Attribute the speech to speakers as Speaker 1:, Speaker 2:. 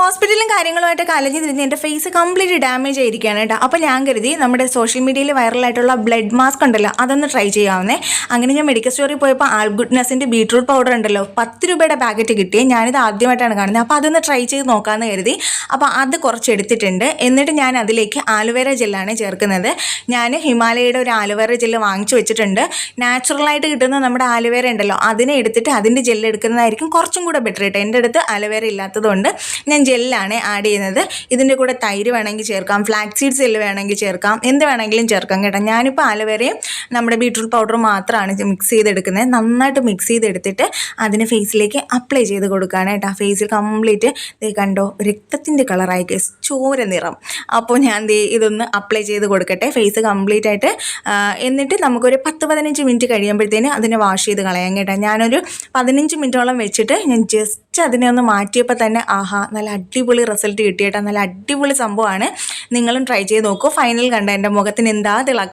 Speaker 1: ഹോസ്പിറ്റലും കാര്യങ്ങളുമായിട്ടൊക്കെ അലഞ്ഞു തിരിഞ്ഞ് എൻ്റെ ഫേസ് കംപ്ലീറ്റ് ഡാമേജ് ആയിരിക്കുകയാണ് കേട്ടോ. അപ്പോൾ ഞാൻ കരുതി നമ്മുടെ സോഷ്യൽ മീഡിയയിൽ വൈറലായിട്ടുള്ള ബ്ലഡ് മാസ്ക് ഉണ്ടല്ലോ അതൊന്ന് ട്രൈ ചെയ്യാവുന്നേ. അങ്ങനെ ഞാൻ മെഡിക്കൽ സ്റ്റോറിൽ പോയപ്പോൾ ആൾ ഗുഡ്നെസ്സിൻ്റെ ബീട്രൂട്ട് പൗഡർ ഉണ്ടല്ലോ 10 രൂപയുടെ പാക്കറ്റ് കിട്ടിയേ. ഞാനിത് ആദ്യമായിട്ടാണ് കാണുന്നത്. അപ്പോൾ അതൊന്ന് ട്രൈ ചെയ്ത് നോക്കാമെന്ന് കരുതി. അപ്പോൾ അത് കുറച്ച് എടുത്തിട്ടുണ്ട്. എന്നിട്ട് ഞാൻ അതിലേക്ക് ആലുവേര ജെല്ലാണ് ചേർക്കുന്നത്. ഞാൻ ഹിമാലയയുടെ ഒരു ആലുവേര ജെല്ല് വാങ്ങിച്ചു വെച്ചിട്ടുണ്ട്. നാച്ചുറലായിട്ട് കിട്ടുന്ന നമ്മുടെ ആലുവേര ഉണ്ടല്ലോ അതിനെ എടുത്തിട്ട് അതിൻ്റെ ജെല്ല് എടുക്കുന്നതായിരിക്കും കുറച്ചും കൂടെ ബെറ്റർ കേട്ടോ. എൻ്റെ അടുത്ത് ആലുവേര ഇല്ലാത്തതുകൊണ്ട് ഞാൻ ജെല്ലാണ് ആഡ് ചെയ്യുന്നത്. ഇതിൻ്റെ കൂടെ തൈര് വേണമെങ്കിൽ ചേർക്കാം, ഫ്ലാക്സ് സീഡ്സ് ജെല്ല് വേണമെങ്കിൽ ചേർക്കാം, എന്ത് വേണമെങ്കിലും ചേർക്കാം കേട്ടോ. ഞാനിപ്പോൾ ആലുവേരയും നമ്മുടെ ബീട്രൂട്ട് പൗഡറും മാത്രമാണ് മിക്സ് ചെയ്തെടുക്കുന്നത്. നന്നായിട്ട് മിക്സ് ചെയ്തെടുത്തിട്ട് അതിന് ഫേസിലേക്ക് അപ്ലൈ ചെയ്ത് കൊടുക്കുകയാണ് കേട്ടോ. ഫേസിൽ കംപ്ലീറ്റ് കണ്ടോ രക്തത്തിൻ്റെ കളറായി ചോര നിറം. അപ്പോൾ ഞാൻ ഇതൊന്ന് അപ്ലൈ ചെയ്ത് കൊടുക്കട്ടെ ഫേസ് കംപ്ലീറ്റ് ആയിട്ട്. എന്നിട്ട് നമുക്കൊരു 10-15 മിനിറ്റ് കഴിയുമ്പോഴത്തേന് അതിനെ വാഷ് ചെയ്ത് കളയാം കേട്ടോ. ഞാനൊരു 15 മിനിറ്റോളം വെച്ചിട്ട് ഞാൻ ജസ്റ്റ് അതിനെ ഒന്ന് മാറ്റിയപ്പോൾ തന്നെ ആഹാ നല്ല അടിപൊളി റിസൾട്ട് കിട്ടിയേട്ടാ. നല്ല അടിപൊളി സംഭവമാണ്. നിങ്ങളും ട്രൈ ചെയ്ത് നോക്കൂ. ഫൈനൽ കണ്ട എൻ്റെ മുഖത്തിന് എന്താ തിളക്കം.